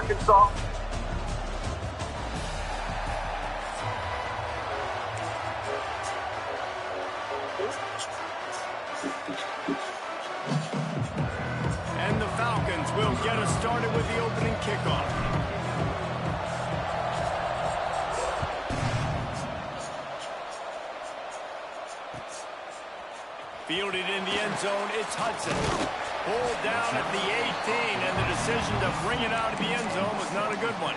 Arkansas. And the Falcons will get us started with the opening kickoff. Fielded in the end zone, it's Hudson. Pulled down at the 18, and the decision to bring it out of the end zone was not a good one.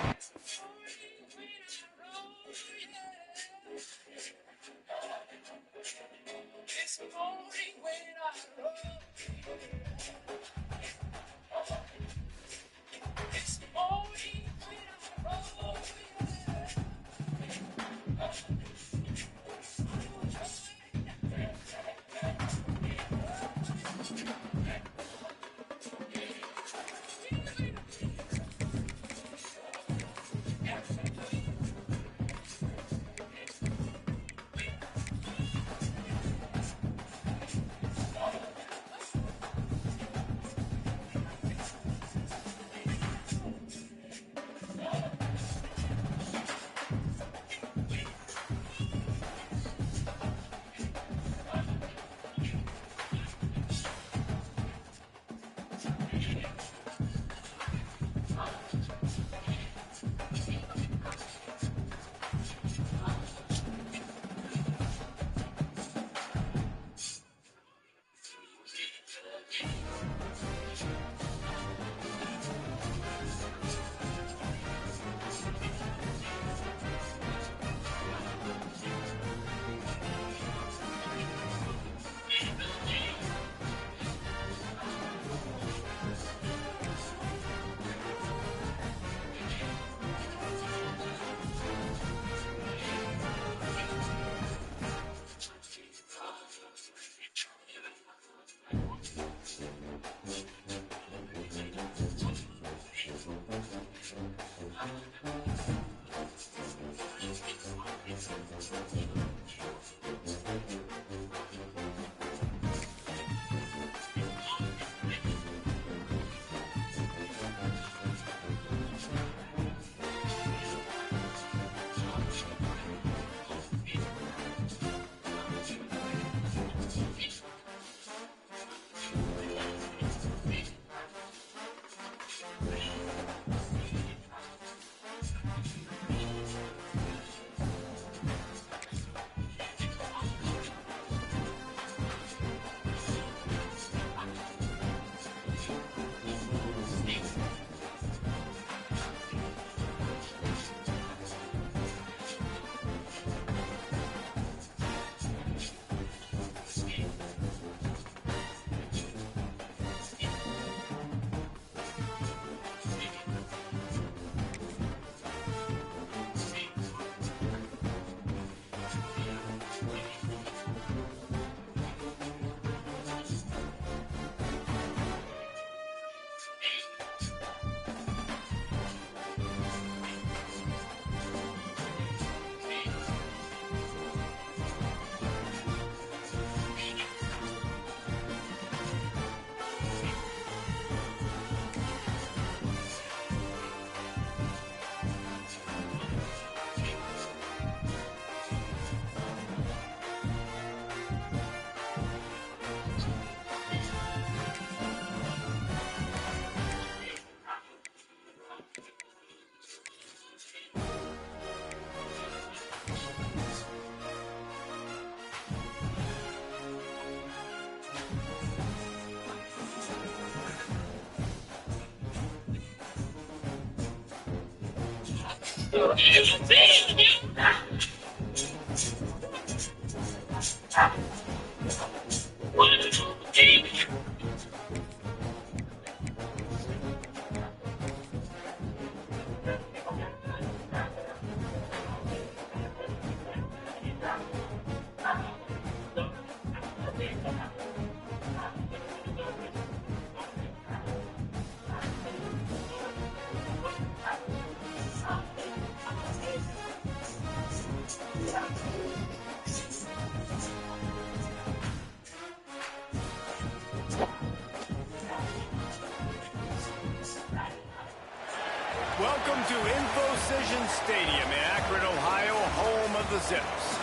Welcome to Infocision Stadium in Akron, Ohio, home of the Zips.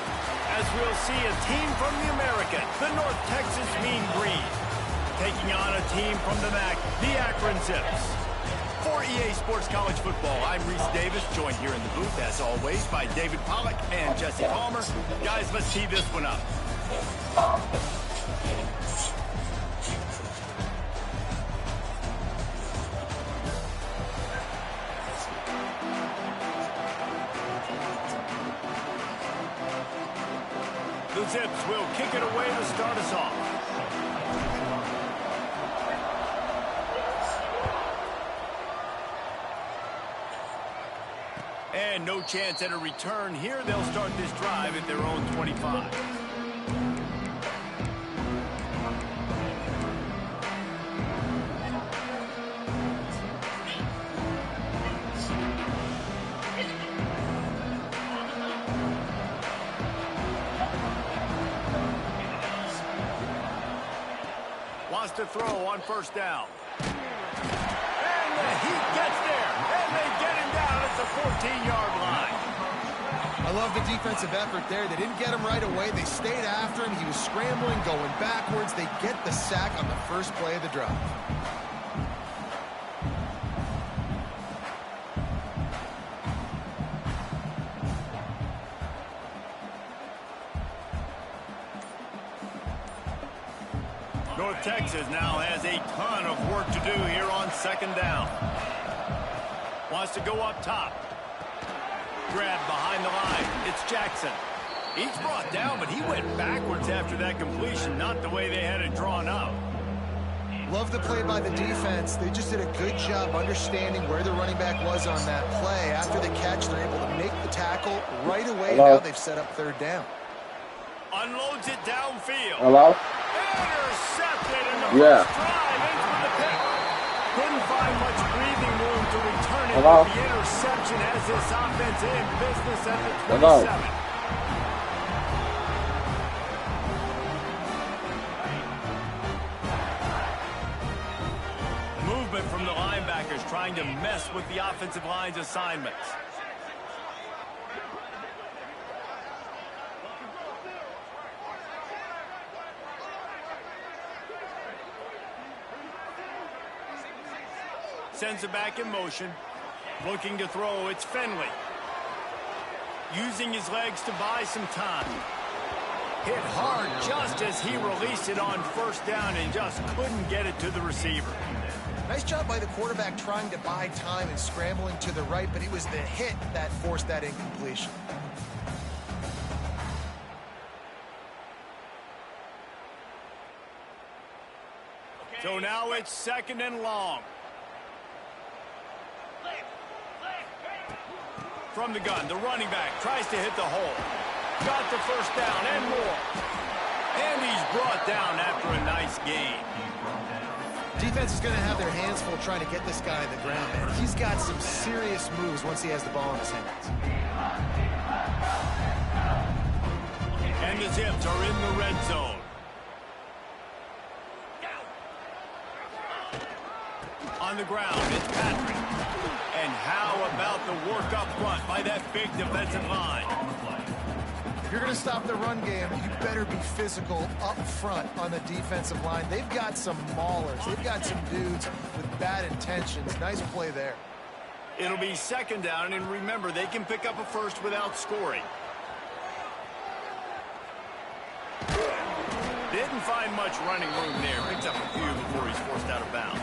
As we'll see a team from the American, the North Texas Mean Green, taking on a team from the MAC, the Akron Zips. For EA Sports College Football, I'm Reese Davis, joined here in the booth, as always, by David Pollack and Jesse Palmer. Guys, let's tee this one up. The Zips will kick it away to start us off. And no chance at a return here. They'll start this drive at their own 25. Wants to throw on first down. And the Heat gets there. And they get him down at the 14-yard line. I love the defensive effort there. They didn't get him right away. They stayed after him. He was scrambling, going backwards. They get the sack on the first play of the drive. North Texas now has a ton of work to do here on second down. Wants to go up top. Grabbed behind the line. It's Jackson. He's brought down, but he went backwards after that completion, not the way they had it drawn up. Love the play by the defense. They just did a good job understanding where the running back was on that play. After the catch, they're able to make the tackle right away. Now they've set up third down. Unloads it downfield. Hello? Intercepted in the first drive into the pit. Couldn't find much breathing room to return it. Hello? The interception has this offense in business at the 27. Hello? Movement from the linebackers trying to mess with the offensive line's assignments. Sends it back in motion. Looking to throw, it's Finley. Using his legs to buy some time. Hit hard just as he released it on first down and just couldn't get it to the receiver. Nice job by the quarterback trying to buy time and scrambling to the right, but it was the hit that forced that incompletion. So now it's second and long. From the gun, the running back tries to hit the hole. Got the first down and more. And he's brought down after a nice gain. Defense is going to have their hands full trying to get this guy on the ground, man. He's got some serious moves once he has the ball in his hands. And the Zips are in the red zone. On the ground, it's Patrick. And how about the work up front by that big defensive line? If you're going to stop the run game, you better be physical up front on the defensive line. They've got some maulers. They've got some dudes with bad intentions. Nice play there. It'll be second down, and remember, they can pick up a first without scoring. Didn't find much running room there. Picks up a few before he's forced out of bounds.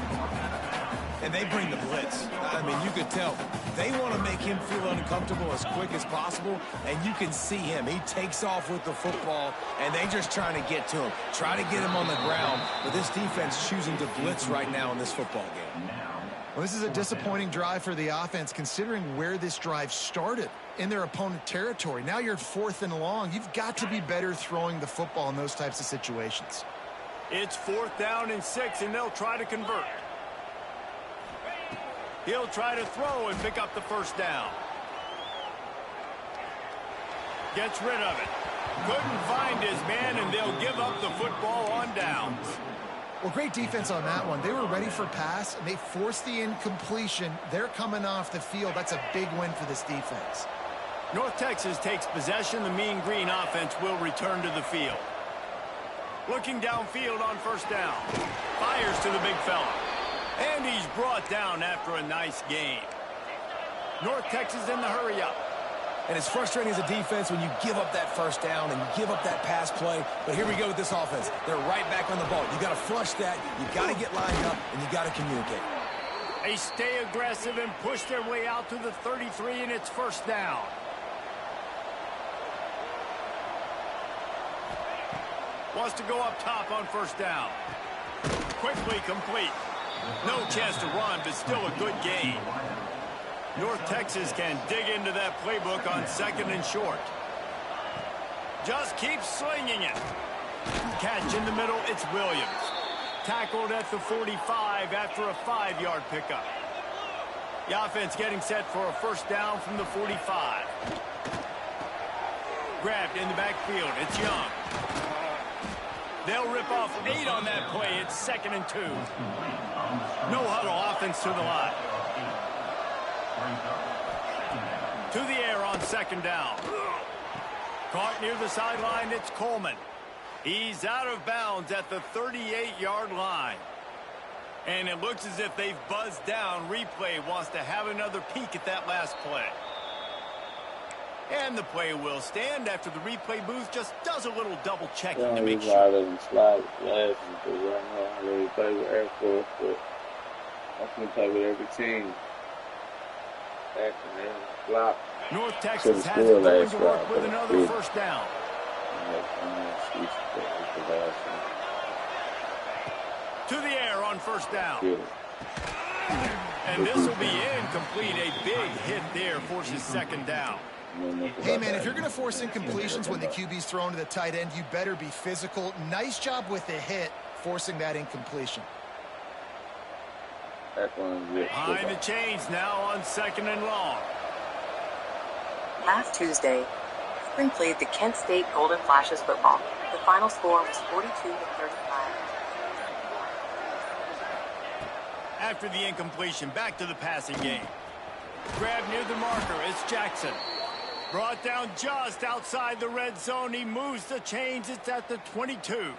And they bring the blitz. I mean, you could tell they want to make him feel uncomfortable as quick as possible, and you can see him. He takes off with the football, and they just trying to get to him, try to get him on the ground. But this defense choosing to blitz right now in this football game. Well, this is a disappointing drive for the offense, considering where this drive started in their opponent territory. Now you're 4th and long. You've got to be better throwing the football in those types of situations. It's 4th down and 6, and they'll try to convert. He'll try to throw and pick up the first down. Gets rid of it. Couldn't find his man, and they'll give up the football on downs. Well, great defense on that one. They were ready for pass, and they forced the incompletion. They're coming off the field. That's a big win for this defense. North Texas takes possession. The Mean Green offense will return to the field. Looking downfield on first down. Fires to the big fella. And he's brought down after a nice gain. North Texas in the hurry-up. And it's frustrating as a defense when you give up that first down and you give up that pass play. But here we go with this offense. They're right back on the ball. You got to flush that. You got to get lined up, and you got to communicate. They stay aggressive and push their way out to the 33, and it's first down. Wants to go up top on first down. Quickly complete. No chance to run, but still a good gain. North Texas can dig into that playbook on second and short. Just keep slinging it. Catch in the middle, it's Williams. Tackled at the 45 after a 5-yard pickup. The offense getting set for a first down from the 45. Grabbed in the backfield, it's Young. They'll rip off 8 on that play. It's 2nd and 2. No huddle offense to the line. To the air on second down. Caught near the sideline, it's Coleman. He's out of bounds at the 38-yard line. And it looks as if they've buzzed down. Replay wants to have another peek at that last play. And the play will stand after the replay booth just does a little double checking to make sure. Slide glasses because right now I really play with Air Force, but I can play with every team. North Texas has it going to work with another first down. To the air on first down. And this will be incomplete. A big hit there forces second down. Hey, man, if you're going to force incompletions when the QB's thrown to the tight end, you better be physical. Nice job with the hit, forcing that incompletion. Behind the chains now on second and long. Last Tuesday, Spring played the Kent State Golden Flashes football. The final score was 42-35. After the incompletion, back to the passing game. Grab near the marker, it's Jackson. Brought down just outside the red zone. He moves the chains. It's at the 22.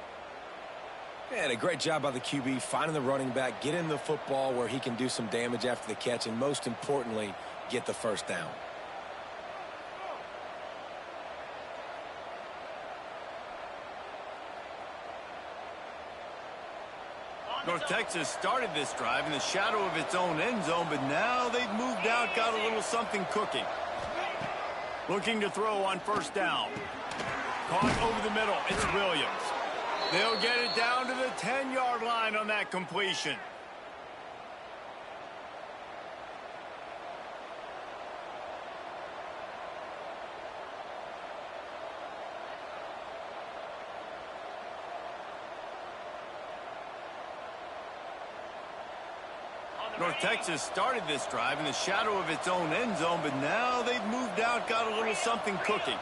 And a great job by the QB finding the running back, getting the football where he can do some damage after the catch, and most importantly, get the first down. North Texas started this drive in the shadow of its own end zone, but now they've moved out, got a little something cooking. Looking to throw on first down. Caught over the middle. It's Williams. They'll get it down to the 10-yard line on that completion. North Texas started this drive in the shadow of its own end zone, but now they've moved out, got a little something cooking.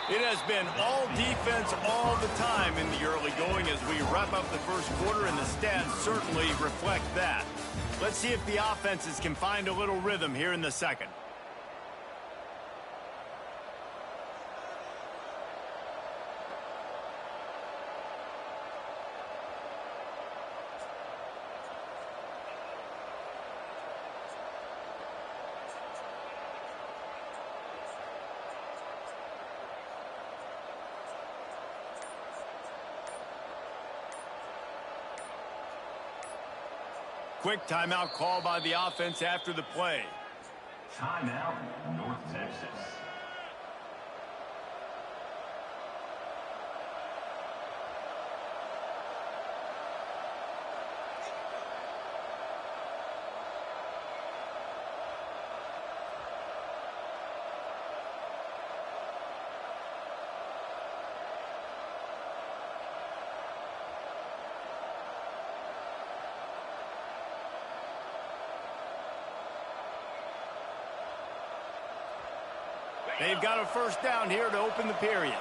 It has been all defense all the time in the early going as we wrap up the first quarter, and the stats certainly reflect that. Let's see if the offenses can find a little rhythm here in the second. Quick timeout call by the offense after the play. Timeout, North Texas. They've got a first down here to open the period.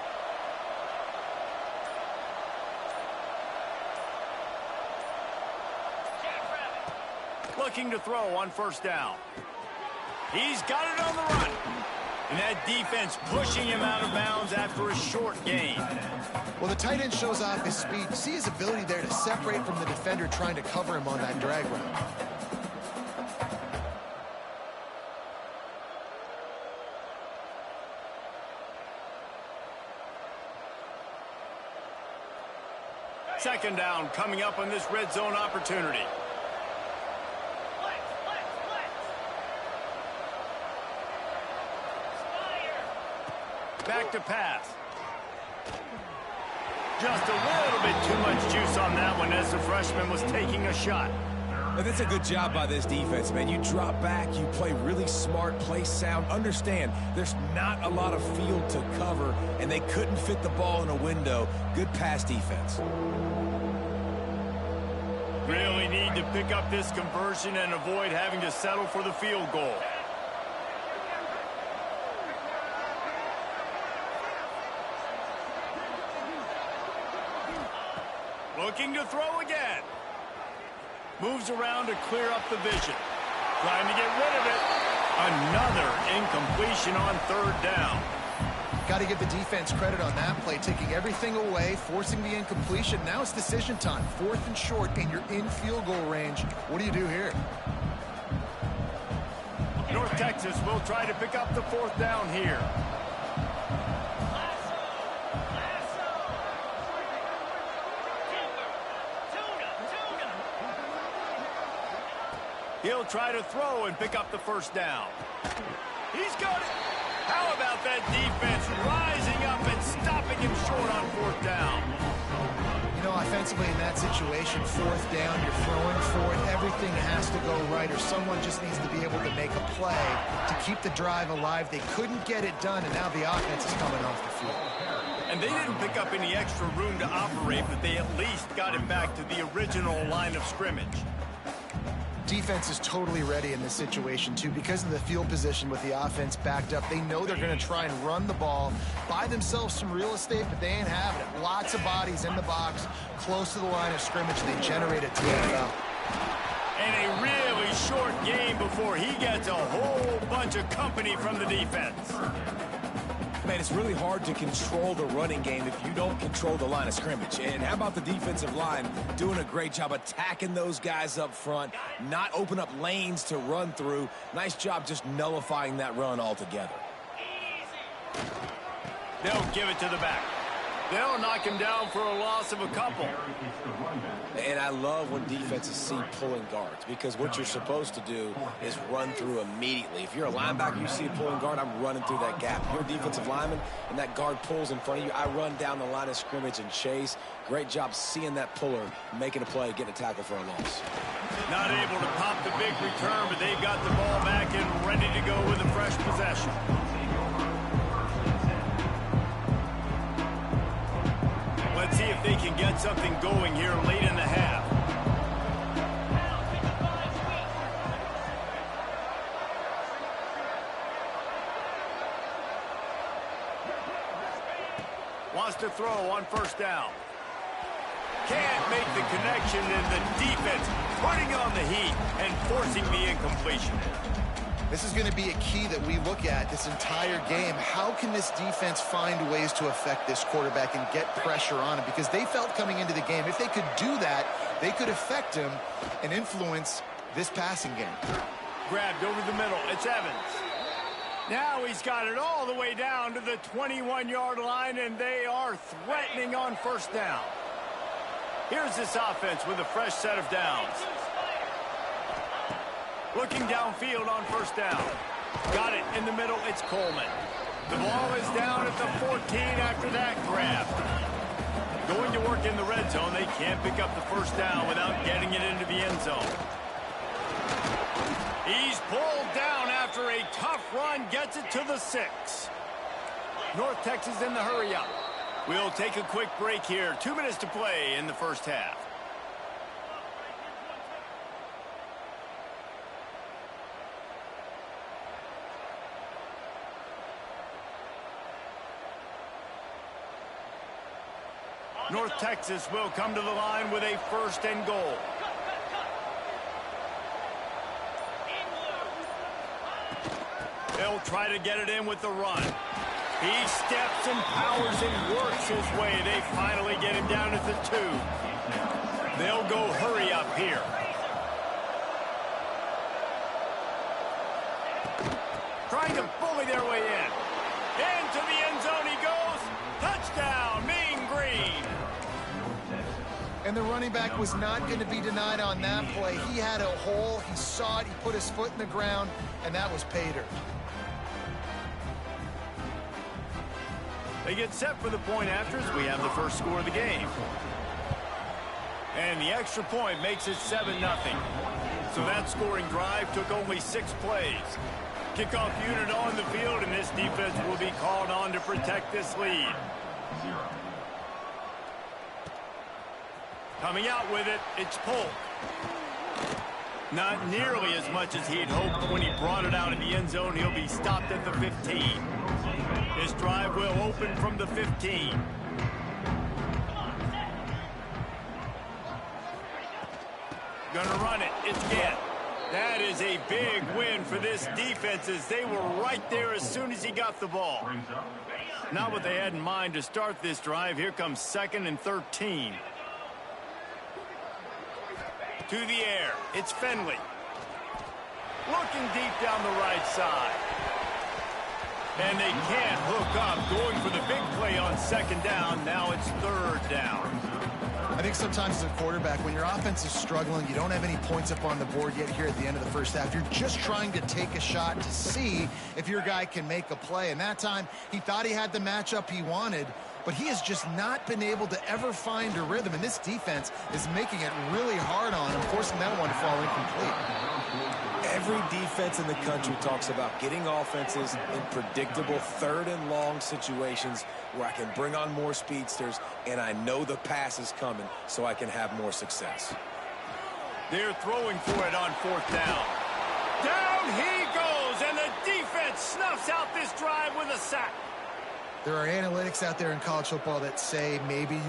looking to throw on first down. He's got it on the run. And that defense pushing him out of bounds after a short gain. Well, the tight end shows off his speed. You see his ability there to separate from the defender trying to cover him on that drag route. Second down coming up on this red zone opportunity. Back to pass. Just a little bit too much juice on that one as the freshman was taking a shot. And that's a good job by this defense, man. You drop back, you play really smart, play sound. Understand, there's not a lot of field to cover, and they couldn't fit the ball in a window. Good pass defense. Really need to pick up this conversion and avoid having to settle for the field goal. Looking to throw again. Moves around to clear up the vision. Trying to get rid of it. Another incompletion on third down. Got to give the defense credit on that play, taking everything away, forcing the incompletion. Now it's decision time. 4th and short, and you're in field goal range. What do you do here? North Texas will try to pick up the 4th down here. He'll try to throw and pick up the first down. He's got it. How about that defense rising up and stopping him short on 4th down? You know, offensively in that situation, 4th down, you're throwing for it. Everything has to go right, or someone just needs to be able to make a play to keep the drive alive. They couldn't get it done, and now the offense is coming off the field. And they didn't pick up any extra room to operate, but they at least got it back to the original line of scrimmage. Defense is totally ready in this situation, too, because of the field position with the offense backed up. They know they're going to try and run the ball, buy themselves some real estate, but they ain't having it. Lots of bodies in the box, close to the line of scrimmage. They generate a TFL. And a really short game before he gets a whole bunch of company from the defense. Man, it's really hard to control the running game if you don't control the line of scrimmage. And how about the defensive line doing a great job attacking those guys up front, not open up lanes to run through. Nice job just nullifying that run altogether. They'll give it to the back. They'll knock him down for a loss of a couple. And I love when defenses see pulling guards, because what you're supposed to do is run through immediately. If you're a linebacker, you see a pulling guard, I'm running through that gap. If you're a defensive lineman and that guard pulls in front of you, I run down the line of scrimmage and chase. Great job seeing that puller, making a play, getting a tackle for a loss. Not able to pop the big return, but they've got the ball back and ready to go with a fresh possession. Let's see if they can get something going here late in the half. Wants to throw on first down. Can't make the connection, and the defense putting on the heat and forcing the incompletion. This is going to be a key that we look at this entire game. How can this defense find ways to affect this quarterback and get pressure on him? Because they felt coming into the game, if they could do that, they could affect him and influence this passing game. Grabbed over the middle. It's Evans. Now he's got it all the way down to the 21-yard line, and they are threatening on first down. Here's this offense with a fresh set of downs. Looking downfield on first down. Got it in the middle. It's Coleman. The ball is down at the 14 after that grab. Going to work in the red zone. They can't pick up the first down without getting it into the end zone. He's pulled down after a tough run. Gets it to the 6. North Texas in the hurry up. We'll take a quick break here. 2 minutes to play in the first half. North Texas will come to the line with a 1st and goal. They'll try to get it in with the run. He steps and powers and works his way. They finally get him down at the 2. They'll go hurry up here. Trying to bully their way in. Into the end zone he goes. Touchdown, Mean Green. And the running back was not going to be denied on that play. He had a hole. He saw it. He put his foot in the ground, and that was pay dirt. They get set for the point after as we have the first score of the game. And the extra point makes it 7-0. So that scoring drive took only 6 plays. Kickoff unit on the field, and this defense will be called on to protect this lead. Coming out with it, it's Polk. Not nearly as much as he had hoped when he brought it out in the end zone. He'll be stopped at the 15. This drive will open from the 15. Gonna run it. It's Gant. That is a big win for this defense as they were right there as soon as he got the ball. Not what they had in mind to start this drive. Here comes 2nd and 13. To the air. It's Finley. Looking deep down the right side. And they can't hook up. Going for the big play on 2nd down. Now it's 3rd down. I think sometimes as a quarterback, when your offense is struggling, you don't have any points up on the board yet here at the end of the first half. You're just trying to take a shot to see if your guy can make a play. And that time, he thought he had the matchup he wanted, but he has just not been able to ever find a rhythm. And this defense is making it really hard on him, forcing that one to fall incomplete. Every defense in the country talks about getting offenses in predictable 3rd and long situations where I can bring on more speedsters and I know the pass is coming so I can have more success. They're throwing for it on 4th down. Down he goes, and the defense snuffs out this drive with a sack. There are analytics out there in college football that say maybe